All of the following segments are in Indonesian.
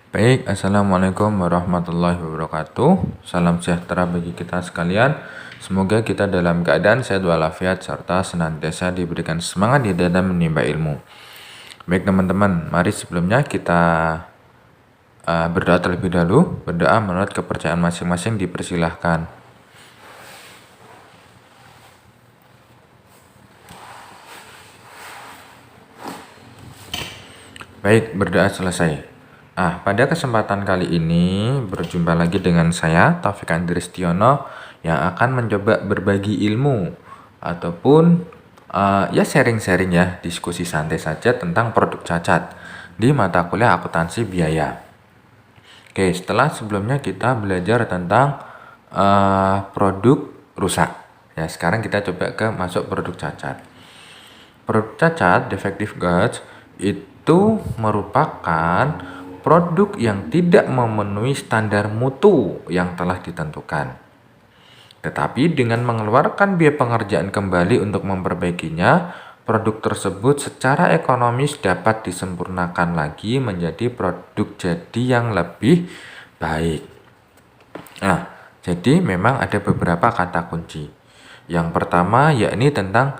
Baik, Assalamualaikum warahmatullahi wabarakatuh. Salam sejahtera bagi kita sekalian. Semoga kita dalam keadaan sehat walafiat serta senantiasa diberikan semangat di dalam menimba ilmu. Baik teman-teman, mari sebelumnya kita berdoa terlebih dahulu. Berdoa menurut kepercayaan masing-masing dipersilahkan. Baik, berdoa selesai. Pada kesempatan kali ini berjumpa lagi dengan saya, Taufik Andristiono, yang akan mencoba berbagi ilmu ataupun sharing-sharing ya, diskusi santai saja tentang produk cacat di mata kuliah akuntansi biaya. Oke, setelah sebelumnya kita belajar tentang produk rusak. Ya, sekarang kita coba masuk produk cacat. Produk cacat, defective goods, itu merupakan produk yang tidak memenuhi standar mutu yang telah ditentukan. Tetapi dengan mengeluarkan biaya pengerjaan kembali untuk memperbaikinya, produk tersebut secara ekonomis dapat disempurnakan lagi menjadi produk jadi yang lebih baik. Jadi memang ada beberapa kata kunci. Yang pertama yakni tentang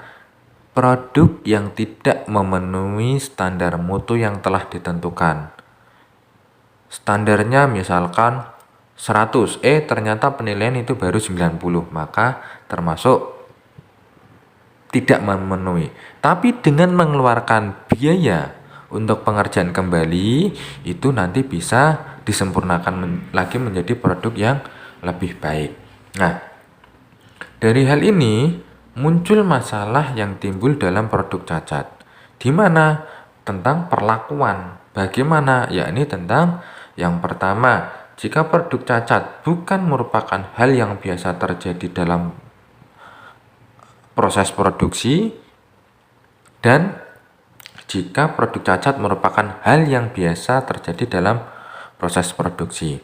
produk yang tidak memenuhi standar mutu yang telah ditentukan. Standarnya misalkan 100, ternyata penilaian itu baru 90, maka termasuk tidak memenuhi. Tapi dengan mengeluarkan biaya untuk pengerjaan kembali, itu nanti bisa disempurnakan lagi menjadi produk yang lebih baik. Nah, dari hal ini muncul masalah yang timbul dalam produk cacat, di mana tentang perlakuan. Bagaimana? Yakni tentang yang pertama, jika produk cacat bukan merupakan hal yang biasa terjadi dalam proses produksi, dan jika produk cacat merupakan hal yang biasa terjadi dalam proses produksi.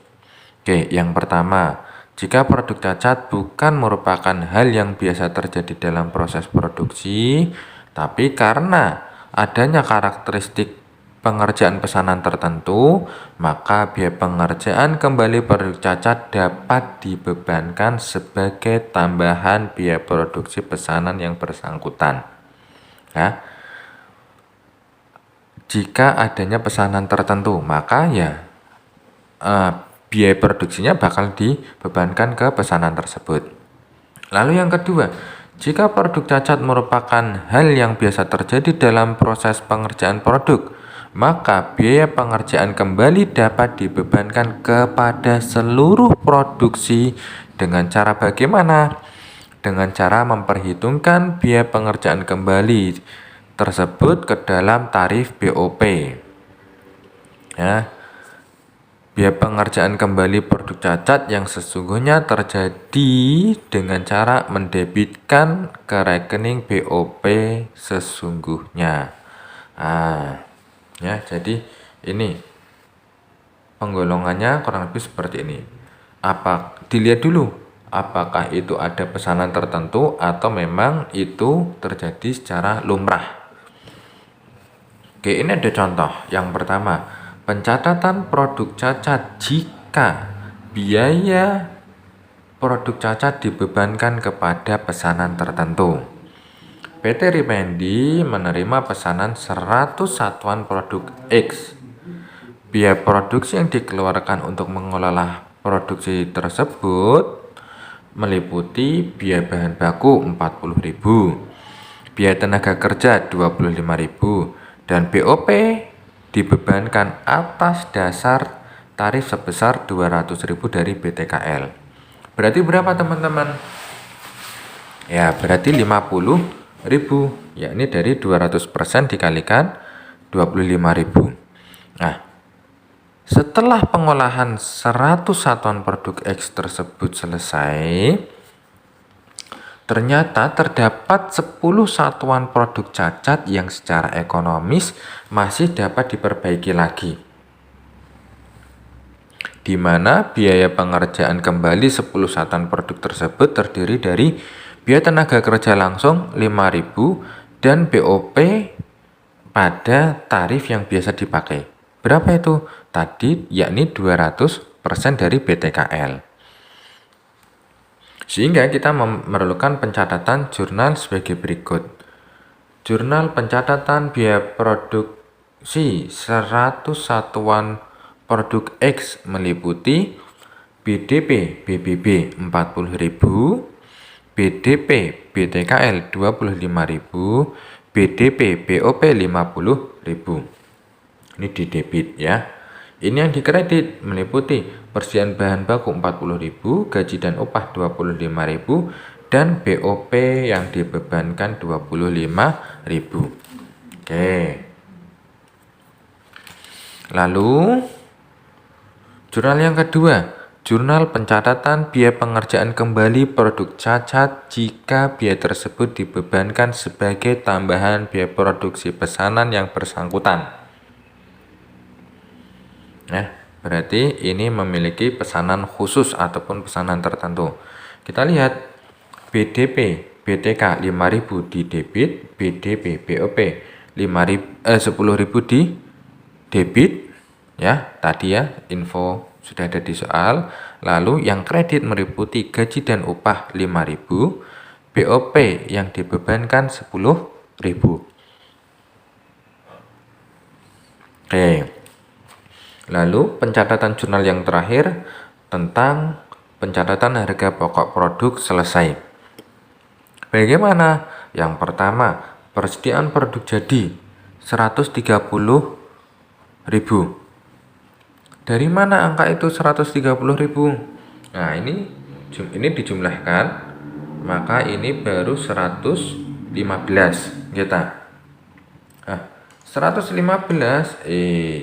Oke, yang pertama, jika produk cacat bukan merupakan hal yang biasa terjadi dalam proses produksi, tapi karena adanya karakteristik pengerjaan pesanan tertentu, maka biaya pengerjaan kembali produk cacat dapat dibebankan sebagai tambahan biaya produksi pesanan yang bersangkutan. Ya. Jika adanya pesanan tertentu, maka biaya produksinya bakal dibebankan ke pesanan tersebut. Lalu yang kedua, jika produk cacat merupakan hal yang biasa terjadi dalam proses pengerjaan produk, maka biaya pengerjaan kembali dapat dibebankan kepada seluruh produksi dengan cara bagaimana? Dengan cara memperhitungkan biaya pengerjaan kembali tersebut ke dalam tarif BOP. Ya. Biaya pengerjaan kembali produk cacat yang sesungguhnya terjadi dengan cara mendebitkan ke rekening BOP sesungguhnya. Jadi ini penggolongannya kurang lebih seperti ini. Dilihat dulu apakah itu ada pesanan tertentu atau memang itu terjadi secara lumrah. Oke, ini ada contoh. Yang pertama, pencatatan produk cacat jika biaya produk cacat dibebankan kepada pesanan tertentu. PT Rimendi menerima pesanan 100 satuan produk X. Biaya produksi yang dikeluarkan untuk mengelola produksi tersebut meliputi biaya bahan baku 40.000, biaya tenaga kerja 25.000, dan BOP dibebankan atas dasar tarif sebesar 200.000 dari BTKL. Berarti berapa teman-teman? Ya, berarti 50.000, yakni dari 200% dikalikan 25.000. Nah, setelah pengolahan 100 satuan produk X tersebut selesai, ternyata terdapat 10 satuan produk cacat yang secara ekonomis masih dapat diperbaiki lagi, di mana biaya pengerjaan kembali 10 satuan produk tersebut terdiri dari biaya tenaga kerja langsung 5.000 dan BOP pada tarif yang biasa dipakai. Berapa itu? Tadi yakni 200% dari BTKL. Sehingga kita memerlukan pencatatan jurnal sebagai berikut. Jurnal pencatatan biaya produksi 100 satuan produk X meliputi BDP BBB 40.000, BDP BTKL 25.000, BDP BOP 50.000. Ini di debit ya. Ini yang dikredit meliputi persediaan bahan baku 40.000, gaji dan upah 25.000, dan BOP yang dibebankan 25.000. Oke. Lalu jurnal yang kedua, jurnal pencatatan biaya pengerjaan kembali produk cacat jika biaya tersebut dibebankan sebagai tambahan biaya produksi pesanan yang bersangkutan. Nah, berarti ini memiliki pesanan khusus ataupun pesanan tertentu. Kita lihat BDP BTK 5.000 di debit, BDP BOP 10.000 di debit ya. Tadi ya info sudah ada di soal. Lalu yang kredit meliputi gaji dan upah 5.000, BOP yang dibebankan 10.000. Oke. Lalu pencatatan jurnal yang terakhir tentang pencatatan harga pokok produk selesai. Bagaimana? Yang pertama, persediaan produk jadi 130.000. Dari mana angka itu 130.000? Nah, ini dijumlahkan, maka ini baru 115 kita. 115,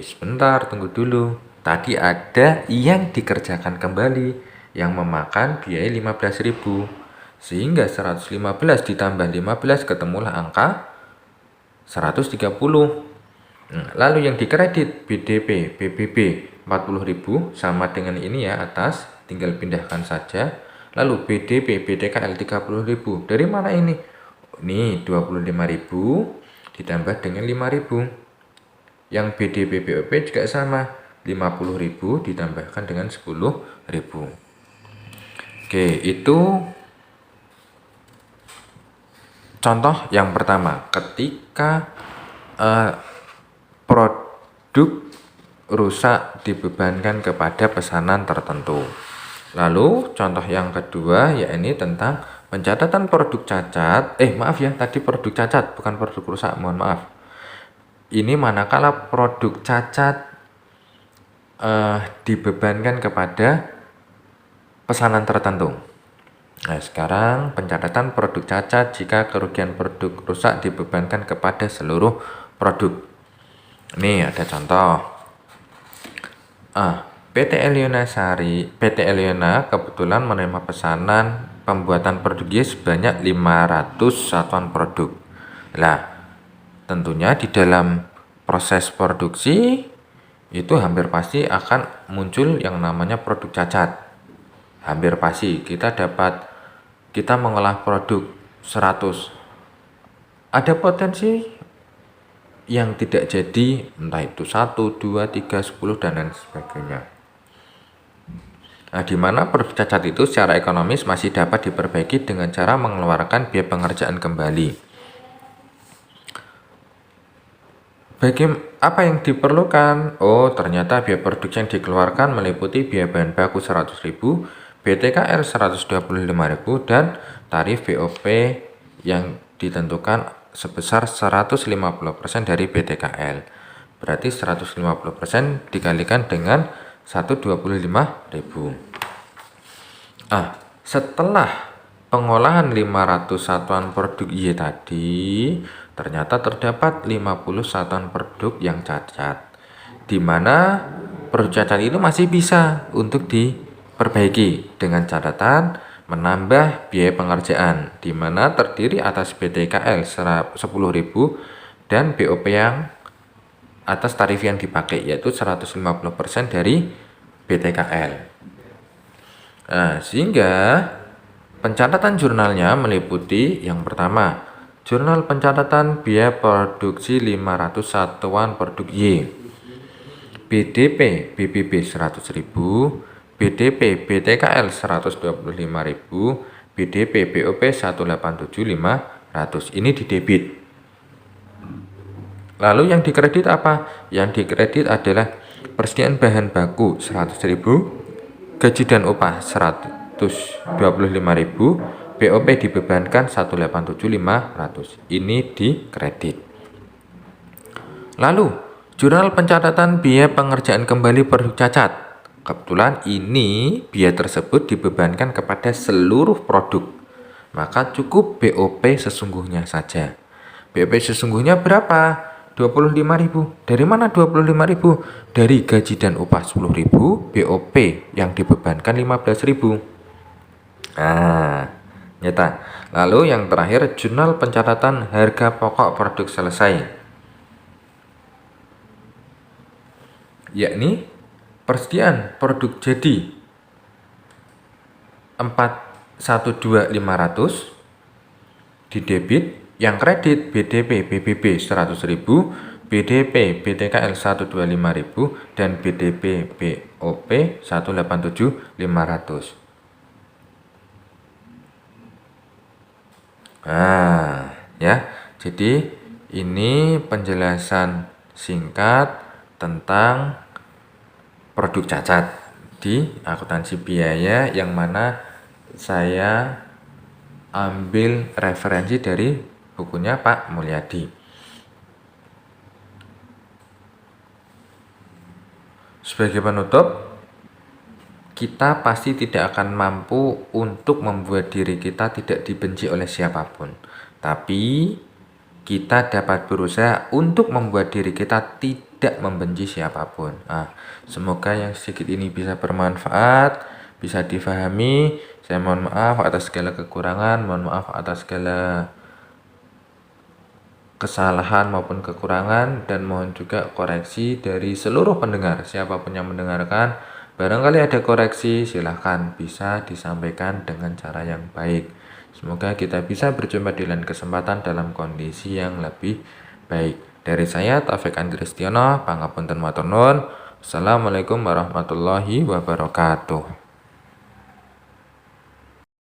sebentar, tunggu dulu. Tadi ada yang dikerjakan kembali yang memakan biaya 15.000. Sehingga 115 ditambah 15 ketemulah angka 130. Lalu yang dikredit BDP, BBB 40.000 sama dengan ini ya atas, tinggal pindahkan saja. Lalu BDP, BTKL 30.000. Dari mana ini? Ini 25.000 ditambah dengan 5.000. Yang BDP BOP juga sama, 50.000 ditambahkan dengan 10.000. Oke, itu contoh yang pertama, ketika produk rusak dibebankan kepada pesanan tertentu. Lalu contoh yang kedua yakni tentang pencatatan produk cacat. Maaf ya, tadi produk cacat bukan produk rusak, mohon maaf. Ini manakala produk cacat dibebankan kepada pesanan tertentu. Nah, sekarang pencatatan produk cacat jika kerugian produk rusak dibebankan kepada seluruh produk. Ini ada contoh. PT Eliona kebetulan menerima pesanan pembuatan produk Y sebanyak 500 satuan produk. Nah, tentunya di dalam proses produksi itu hampir pasti akan muncul yang namanya produk cacat. Hampir pasti kita mengolah produk 100. Ada potensi yang tidak jadi, entah itu 1, 2, 3, 10 dan lain sebagainya. Nah, di mana produk cacat itu secara ekonomis masih dapat diperbaiki dengan cara mengeluarkan biaya pengerjaan kembali. Apa yang diperlukan? Ternyata biaya produksi yang dikeluarkan meliputi biaya bahan baku 100.000, BTKL 125.000, dan tarif BOP yang ditentukan sebesar 150% dari BTKL. Berarti 150% dikalikan dengan 125.000. Setelah pengolahan 500 satuan produk Y tadi, ternyata terdapat 50 satuan produk yang cacat, di mana produk cacat itu masih bisa untuk diperbaiki dengan catatan menambah biaya pengerjaan, di mana terdiri atas BTKL 10.000 dan BOP yang atas tarif yang dipakai, yaitu 150% dari BTKL. Nah, sehingga pencatatan jurnalnya meliputi yang pertama, jurnal pencatatan biaya produksi 500 satuan produk Y. BDP BBB 100.000, BDP BTKL 125.000, BDP BOP 187.500. Ini di debit. Lalu yang dikredit apa? Yang dikredit adalah persediaan bahan baku 100.000, gaji dan upah 125.000, BOP dibebankan 187.500. Ini dikredit. Lalu jurnal pencatatan biaya pengerjaan kembali produk cacat. Kebetulan ini biaya tersebut dibebankan kepada seluruh produk, maka cukup BOP sesungguhnya saja. BOP sesungguhnya berapa? 25.000. Dari mana 25.000? Dari gaji dan upah 10.000, BOP yang dibebankan 15.000. Nah, nyata. Lalu yang terakhir, jurnal pencatatan harga pokok produk selesai, yakni persediaan produk jadi 412.500 di debit, yang kredit BDP BBB 100.000, BDP BTKL 125.000, dan BDP BOP 187.500. Nah, ya. Jadi ini penjelasan singkat tentang produk cacat di akuntansi biaya, yang mana saya ambil referensi dari bukunya Pak Mulyadi. Sebagai penutup, kita pasti tidak akan mampu untuk membuat diri kita tidak dibenci oleh siapapun. Tapi kita dapat berusaha untuk membuat diri kita tidak membenci siapapun. Semoga yang sedikit ini bisa bermanfaat, bisa difahami. Saya mohon maaf atas segala kekurangan, mohon maaf atas segala kesalahan maupun kekurangan, dan mohon juga koreksi dari seluruh pendengar. Siapapun yang mendengarkan, barangkali ada koreksi, silahkan bisa disampaikan dengan cara yang baik. Semoga kita bisa berjumpa di lain kesempatan dalam kondisi yang lebih baik. Dari saya, Taufik Andristiono, pangapunten matur nuwun. Assalamualaikum warahmatullahi wabarakatuh.